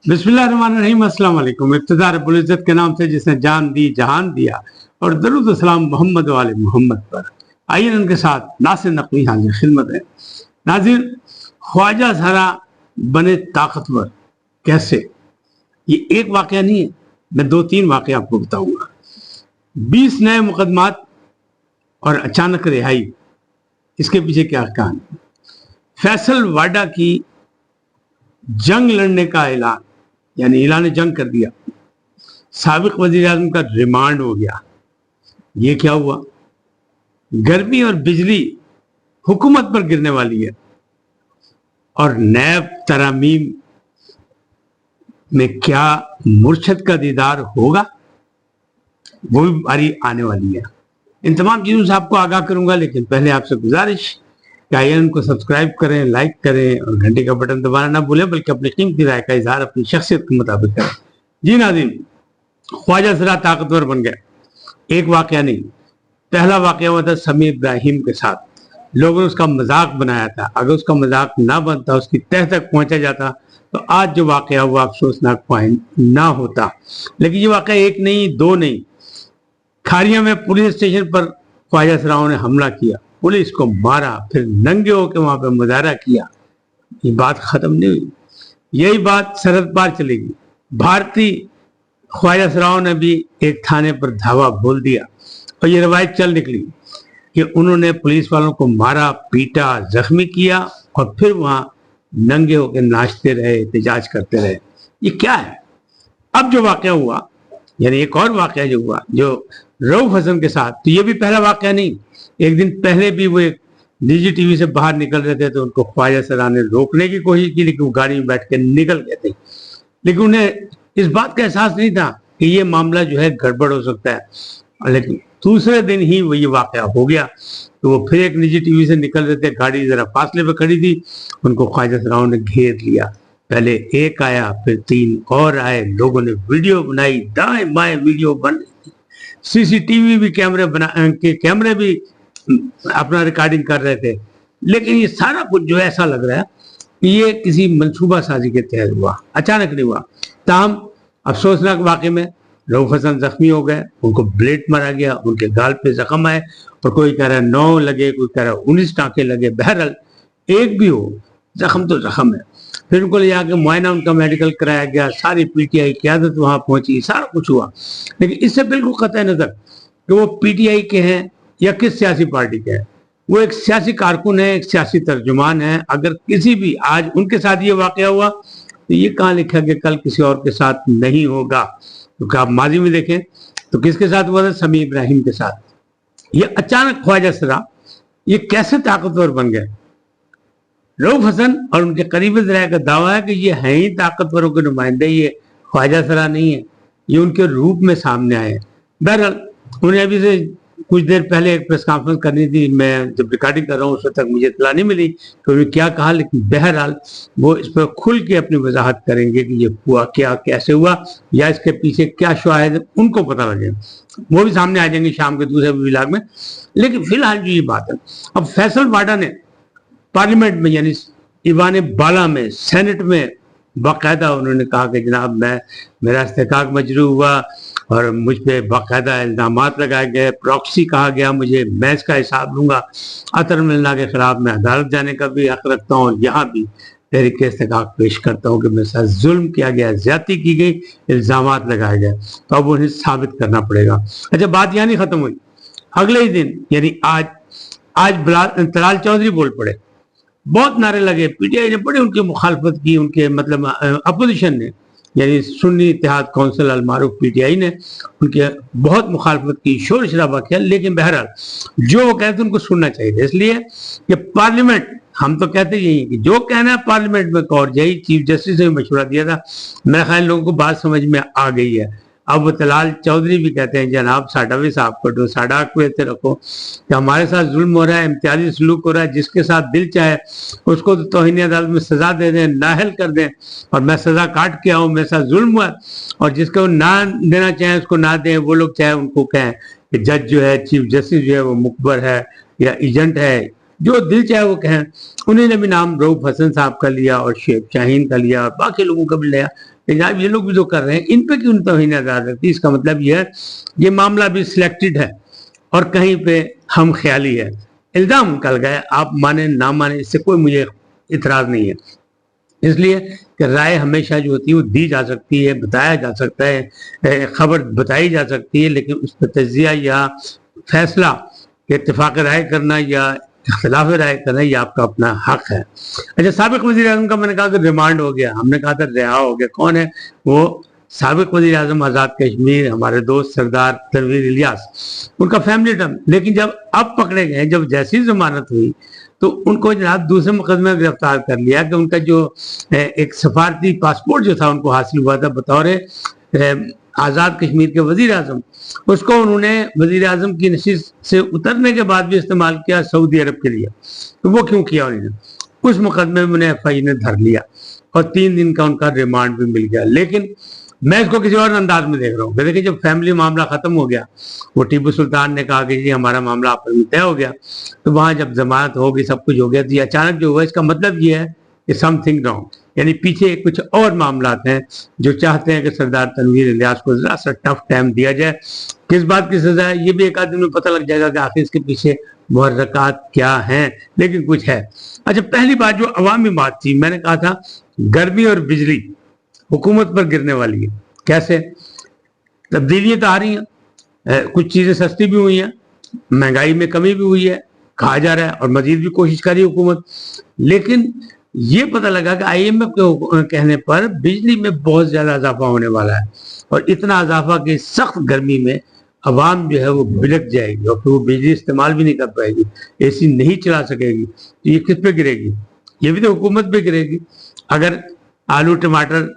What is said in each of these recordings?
बिस्मिल्लाहिर्रहमानिर्रहीम, अस्सलाम वालेकुम। इब्तिदा रब्बुल इज्जत के नाम से जिसने जान दी जहान दिया, और दरूद सलाम मोहम्मद वाले मोहम्मद पर। आइए उनके साथ नासिर नकवी हाजिर खिदमत है। नाजिर, ख्वाजा सारा बने ताकतवर कैसे? ये एक वाकया नहीं है, मैं 2-3 वाकया आपको बताऊंगा। 20 नए मुकदमात और अचानक रिहाई, इसके पीछे क्या कहानी? फैसल वाडा की जंग लड़ने का ऐलान, यानी ऐलान जंग कर दिया। साबिक वजीर आज़म का रिमांड हो गया। ये क्या हुआ? गर्मी और बिजली हुकूमत पर गिरने वाली है, और नैब तरामीम में क्या मुर्शद का दीदार होगा, वो भी बारी आने वाली है। इन तमाम चीज़ों से आपको आगाह करूंगा, लेकिन पहले आपसे गुजारिश कि आइए को सब्सक्राइब करें, लाइक करें और घंटे का बटन दबाना ना भूलें, बल्कि अपनी कीमती राय का इजहार अपनी शख्सियत के मुताबिक करें। जी नाज़रीन, ख्वाजा सरा ताकतवर बन गए। एक वाकया नहीं, पहला वाकया हुआ था समीर इब्राहिम के साथ। लोगों ने उसका मजाक बनाया था। अगर उसका मजाक ना बनता, उसकी तह तक पहुंचा जाता, तो आज जो वाकया हुआ अफसोसनाक पॉइंट ना होता। लेकिन ये वाकया एक नहीं, दो नहीं। खारिया में पुलिस स्टेशन पर ख्वाजा सराओं ने हमला किया, पुलिस को मारा, फिर नंगे होकर वहां पर मुजाहरा किया। ये बात खत्म नहीं हुई, यही बात सरहद पार चलेगी। भारतीय ख्वाजा सराओं ने भी एक थाने पर धावा बोल दिया, और ये रवायत चल निकली कि उन्होंने पुलिस वालों को मारा, पीटा, जख्मी किया, और फिर वहां नंगे होकर नाचते रहे, एहतजाज करते रहे। ये क्या है? अब जो वाकया हुआ, यानी एक और वाकया जो हुआ जो रऊफ हसन के साथ, तो ये भी पहला वाकया नहीं। एक दिन पहले भी वो एक निजी टीवी से बाहर निकल रहे थे, तो उनको ख्वाजा सरा ने रोकने की कोशिश की, लेकिन वो गाड़ी में बैठ के निकल गए थे। लेकिन उन्हें इस बात का एहसास नहीं था कि ये मामला जो है गड़बड़ हो सकता है। लेकिन दूसरे दिन ही वो ये वाकया हो गया। तो वो फिर एक निजी टीवी से निकल रहे थे, गाड़ी जरा फासले पे खड़ी थी, उनको ख्वाजा सराओं ने घेर लिया। पहले एक आया, फिर 3 और आए। लोगों ने वीडियो बनाई, दाएं बाएं वीडियो बन रही थी। सीसीटीवी भी कैमरे भी अपना रिकॉर्डिंग कर रहे थे। लेकिन ये सारा कुछ जो है ऐसा लग रहा है कि ये किसी मंसूबा साजी के तहत हुआ, अचानक नहीं हुआ। ताहम अफसोसनाक वाकये में रऊफ हसन जख्मी हो गए, उनको ब्लेड मारा गया, उनके गाल पे जख्म आए, और कोई कह रहा है 9 लगे, कोई कह रहा है 19 टाँके लगे। बहरहाल एक भी हो, जख्म तो जख्म है। फिर उनको ले जाके मुआयना उनका मेडिकल कराया गया, सारी पीटीआई क़यादत वहां पहुंची, सारा कुछ हुआ। लेकिन इससे बिल्कुल कतई नजर कि वो पीटीआई के हैं या किस सियासी पार्टी के हैं। वो एक सियासी कारकुन है, एक सियासी तर्जुमान है। अगर किसी भी आज उनके साथ ये वाकया हुआ, तो ये कहाँ लिखा कि कल किसी और के साथ नहीं होगा? क्योंकि आप माजी में देखें तो किसके साथ हुआ था? समीर इब्राहिम के साथ। ये अचानक ख्वाजा सरा ये कैसे ताकतवर बन गए? रऊफ हसन और उनके करीबी ज़राए का दावा है कि ये हैं ही ताकतवरों के नुमाइंदे, ये ख्वाजा सरा नहीं है, ये उनके रूप में सामने आए हैं। बहरहाल उन्हें अभी से कुछ देर पहले एक प्रेस कॉन्फ्रेंस करनी थी। मैं जब रिकॉर्डिंग कर रहा हूँ उस वक्त तक मुझे इत्तला नहीं मिली कि उन्होंने क्या कहा, लेकिन बहरहाल वो इस पर खुल के अपनी वजाहत करेंगे कि ये हुआ क्या, कैसे हुआ, या इसके पीछे क्या शायद उनको पता लगे। वो भी सामने आ जाएंगे शाम के दूसरे विभाग में। लेकिन फिलहाल जो ये बात है, अब फैसल वाडा ने पार्लियामेंट में, यानी ईवान बाला में, सेनेट में बाकायदा उन्होंने कहा कि जनाब मेरा इस्तेकाक मजरू हुआ और मुझ पर बाकायदा इल्ज़ामात लगाए गए, प्रॉक्सी कहा गया मुझे, मैं इसका हिसाब लूंगा। अतर मिलना के खिलाफ मैं अदालत जाने का भी हक रखता हूँ, और यहाँ भी तहरीक इस्तेकाक पेश करता हूँ कि मेरे साथ जुल्म किया गया, ज्यादती की गई, इल्ज़ामात लगाए गए। तो अब उन्हें साबित करना पड़ेगा। अच्छा, बात यहाँ नहीं खत्म हुई। अगले ही दिन यानी आज तलाल चौधरी बोल पड़े, बहुत नारे लगे, पीटीआई ने बड़ी उनकी मुखालफत की, उनके मतलब अपोजिशन ने, यानी सुन्नी इत्तेहाद कौंसिल अल मारूफ पीटीआई ने उनके बहुत मुखालफत की, शोर शराबा किया। लेकिन बहरहाल जो वो कहते उनको सुनना चाहिए, इसलिए कि पार्लियामेंट, हम तो कहते यही कि जो कहना है पार्लियामेंट में कहो। यही चीफ जस्टिस ने मशवरा दिया था, मेरा ख्याल लोगों को बात समझ में आ गई है। अब वो तलाल चौधरी भी कहते हैं जनाब साडा भी साफ कर दो, साडा को ऐसे रखो कि हमारे साथ जुल्म हो रहा है, इम्तियाजी सलूक हो रहा है, जिसके साथ दिल चाहे उसको तो तौहीन अदालत में सजा दे दें, नाहल कर दें, और मैं सजा काट के आऊँ, मेरे साथ जुल्म हुआ। और जिसको ना देना चाहें उसको ना दें, वो लोग चाहे उनको कहें कि जज जो है, चीफ जस्टिस जो है वो मुकबर है या एजेंट है, जो दिल चाहे वो कहें। उन्होंने भी नाम रऊफ हसन साहब का लिया और शेख शाहीन का लिया और बाकी लोगों का भी लिया कि जनाब ये लोग भी जो कर रहे हैं इन पे क्यों तौहीन अदालत रखती। इसका मतलब ये है ये मामला भी सिलेक्टेड है और कहीं पे हम ख्याली है। इल्ज़ाम निकल गए, आप माने ना माने इससे कोई मुझे इतराज़ नहीं है, इसलिए कि राय हमेशा जो होती है वो दी जा सकती है, बताया जा सकता है, खबर बताई जा सकती है, लेकिन उस पर तज्जिया या फैसला इत्तेफाक राय करना या इख्तिलाफ राय करना ये आपका अपना हक है। अच्छा, साबिक वज़ीर आज़म का मैंने कहा कि रिमांड हो गया, हमने कहा था रिहा हो गया। कौन है वो? साबिक वज़ीर आज़म आज़ाद कश्मीर, हमारे दोस्त सरदार तनवीर इलियास, उनका फैमिली टर्म। लेकिन जब अब पकड़े गए, जब जैसी जमानत हुई तो उनको जनाब दूसरे मुकदमे में गिरफ्तार कर लिया कि उनका जो एक सफारती पासपोर्ट जो था उनको हासिल हुआ था बतौर आज़ाद कश्मीर के वज़ीर आज़म, उसको उन्होंने वज़ीर आज़म की नशिस्त से उतरने के बाद भी इस्तेमाल किया सऊदी अरब के लिए। तो वो क्यों किया उन्होंने? उस मुकदमे में उन्हें FI ने धर लिया और 3 दिन का उनका रिमांड भी मिल गया। लेकिन मैं इसको किसी और अंदाज में देख रहा हूँ। देखिए, जब फैमिली मामला खत्म हो गया, वो टीपू सुल्तान ने कहा कि जी हमारा मामला आपस में तय हो गया, तो वहां जब जमानत होगी, सब कुछ हो गया, तो ये अचानक जो हुआ इसका मतलब ये है कि समथिंग रॉन्ग, यानी पीछे कुछ और मामला हैं जो चाहते हैं कि सरदार तनवीर इलियास को जरा सा टफ टाइम दिया जाए। किस बात की सजा है ये भी एक आध दिन में पता लग जाएगा कि आखिर इसके पीछे मुहर्रकात क्या हैं, लेकिन कुछ है। अच्छा, पहली बात जो अवामी बात थी, मैंने कहा था गर्मी और बिजली हुकूमत पर गिरने वाली है। कैसे? तब्दीलियां तो आ रही हैं, कुछ चीजें सस्ती भी हुई हैं, महंगाई में कमी भी हुई है कहा जा रहा है, और मजीद भी कोशिश कर रही है हुकूमत। लेकिन ये पता लगा कि IMF के कहने पर बिजली में बहुत ज्यादा इजाफा होने वाला है, और इतना इजाफा कि सख्त गर्मी में अवाम जो है वो बिलक जाएगी और फिर वो बिजली इस्तेमाल भी नहीं कर पाएगी, AC नहीं चला सकेगी। तो ये किस पे गिरेगी? ये भी तो हुकूमत पे गिरेगी। अगर आलू टमाटर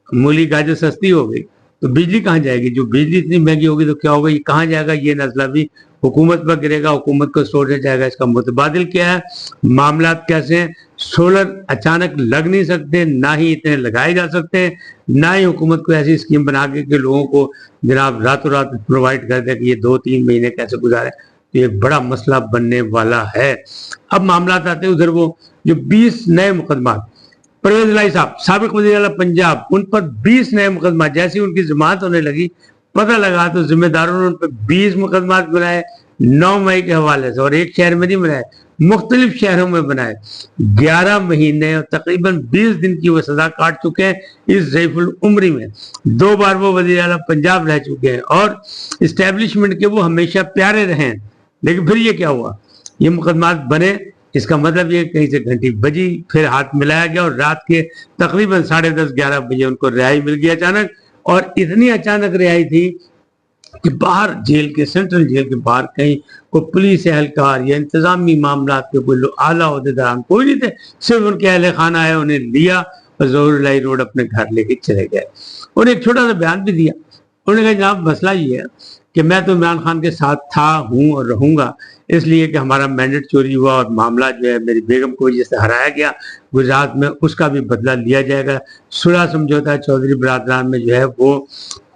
मूली गाजर सस्ती हो गई तो बिजली कहाँ जाएगी? जो बिजली इतनी महंगी होगी तो क्या होगा? ये कहाँ जाएगा? ये नजला भी हुकूमत पर गिरेगा, हुकूमत को सोचना जाएगा इसका मुतबादिल क्या है, मामला कैसे हैं। सोलर अचानक लग नहीं सकते, ना ही इतने लगाए जा सकते हैं, ना ही हुकूमत को ऐसी स्कीम बना के लोगों को जनाब रातों रात प्रोवाइड कर दे कि ये 2-3 महीने कैसे गुजारे। तो ये बड़ा मसला बनने वाला है। अब मामला आते हैं उधर, वो जो 20 नए मुकदमात परवेज लाई साहब साबिक वज़ीर आला पंजाब, उन पर 20 नए मुकदमा, जैसी उनकी जमानत होने लगी पता लगा तो जिम्मेदारों ने उन पर 20 मुकदमा बनाए 9 मई के हवाले से, और एक शहर में नहीं बनाए, मुख्तलिफ शहरों में बनाए। 11 महीने और तकरीबन 20 दिन की वो सजा काट चुके हैं इस ज़ईफुल उम्री में। 2 बार वो वज़ीर आला पंजाब रह चुके हैं और इस्टेब्लिशमेंट के वो हमेशा प्यारे रहे हैं। लेकिन फिर ये क्या हुआ? ये मुकदमात बने, इसका मतलब ये कहीं से घंटी बजी, फिर हाथ मिलाया गया और रात के तकरीबन 10:30-11 बजे उनको रिहाई मिल गई अचानक। और इतनी अचानक रिहाई थी कि बाहर जेल के, सेंट्रल जेल के बाहर कहीं कोई पुलिस एहलकार या इंतजामी मामला के कोई आला अहदेदार कोई नहीं थे, सिर्फ उनके अहले खाना आए, उन्हें लिया और ज़हूरुल्लाह रोड अपने घर लेके चले गए। उन्हें एक छोटा सा बयान भी दिया। उन्होंने कहा जनाब मसला ये है कि मैं तो इमरान खान के साथ था, हूँ और रहूंगा, इसलिए कि हमारा मैंडेट चोरी हुआ और मामला जो है मेरी बेगम को वजह से हराया गया गुजरात में, उसका भी बदला लिया जाएगा। सुलह समझौता चौधरी बरादरान में जो है वो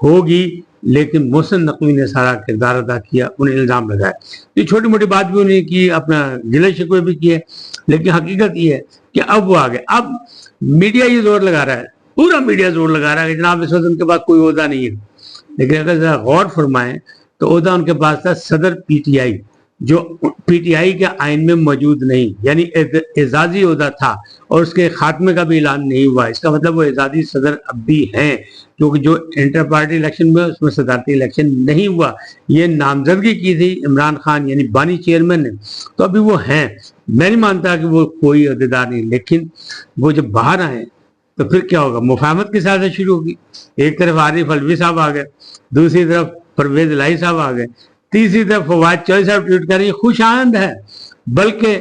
होगी, लेकिन मोहसिन नकवी ने सारा किरदार अदा किया, उन्हें इल्ज़ाम लगाया। ये छोटी मोटी बात भी उन्हें की, अपना गिले शिकवे भी किए, लेकिन हकीकत ये है कि अब वो आ गए। अब मीडिया ये जोर लगा रहा है, पूरा मीडिया जोर लगा रहा है कि जनाब इस वक्त उनके पास कोई ओहदा नहीं है। लेकिन अगर जरा गौर फरमाएं तो ओहदा उनके पास था सदर PTI, जो PTI के आइन में मौजूद नहीं, यानी एजाजी ओहदा था और उसके खात्मे का भी ऐलान नहीं हुआ। इसका मतलब वो एजाजी सदर अब भी हैं, क्योंकि जो इंटर पार्टी इलेक्शन में उसमें सदारती इलेक्शन नहीं हुआ, ये नामजदगी की थी इमरान खान यानी बानी चेयरमैन ने, तो अभी वो हैं। मैं नहीं मानता कि वो कोई अहदेदार नहीं, लेकिन वो जब बाहर आए तो फिर क्या होगा? मुफाहमत की साजिश शुरू होगी। एक तरफ आरिफ अलवी साहब आ गए, दूसरी तरफ परवेज लाई साहब आ गए, तीसरी तरफ फवाद चौधरी साहब ट्वीट कर रही है खुश आनंद है, बल्कि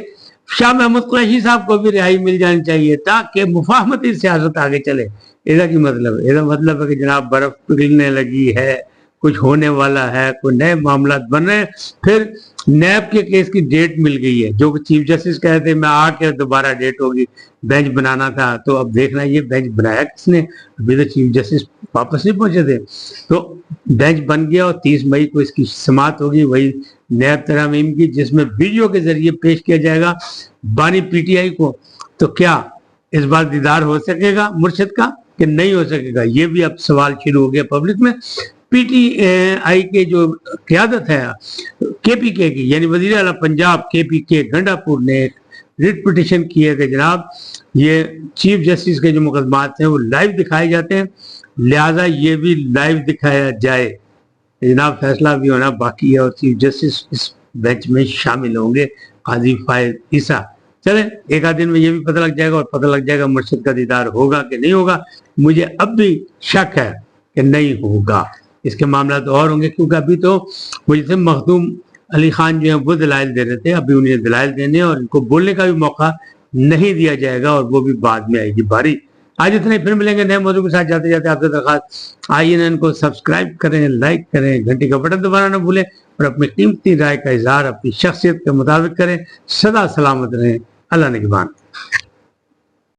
शाह महमूद कुरैशी साहब को भी रिहाई मिल जानी चाहिए ताकि मुफाहमती सियासत आगे चले। इसका की मतलब है? इसका मतलब है कि जनाब बर्फ पिघलने लगी है, कुछ होने वाला है, कोई नए मामला बन रहे हैं। फिर नैब के केस की डेट मिल गई है, जो चीफ जस्टिस कह रहे थे मैं आके दोबारा डेट होगी, बेंच बनाना था, तो अब देखना ये बेंच बनाया किसने? अभी तो चीफ जस्टिस वापस नहीं पहुंचे थे, तो बेंच बन गया और 30 मई को इसकी समाअत होगी, वही नैब तरामीम की, जिसमें वीडियो के जरिए पेश किया जाएगा बानी PTI को। तो क्या इस बार दीदार हो सकेगा मुर्शिद का? کہ نہیں ہو سکے گا. یہ بھی اب سوال شروع ہو گیا پبلک میں. پی ٹی آئی کے جو قیادت ہے کے پی کے کی، یعنی وزیر اعلیٰ پنجاب کے پی کے گنڈا پور نے ایک ریٹ پٹیشن کی ہے کہ جناب یہ چیف جسٹس کے جو مقدمات ہیں وہ لائیو دکھائے جاتے ہیں، لہذا یہ بھی لائیو دکھایا جائے. جناب فیصلہ بھی ہونا باقی ہے اور چیف جسٹس اس بینچ میں شامل ہوں گے، قاضی فائز عیسیٰ. چلیں ایک آدھ دن میں یہ بھی پتہ لگ جائے گا اور پتہ لگ جائے گا مرشد کا دیدار ہوگا کہ نہیں ہوگا. مجھے اب بھی شک ہے کہ نہیں ہوگا. اس کے معاملات اور ہوں گے، کیونکہ ابھی تو مجھے سے مخدوم علی خان جو ہیں وہ دلائل دے رہے تھے، ابھی انہیں دلائل دینے اور ان کو بولنے کا بھی موقع نہیں دیا جائے گا، اور وہ بھی بعد میں آئے گی باری. آج اتنے، پھر ملیں گے نئے موضوع کے ساتھ. جاتے جاتے آپ سے درخواست، INN کو سبسکرائب کریں، لائک کریں، گھنٹی کا بٹن دبانا نہ بھولیں اور اپنی قیمتی رائے کا اظہار اپنی شخصیت کے مطابق کریں. سدا سلامت رہیں. اللہ نگہبان.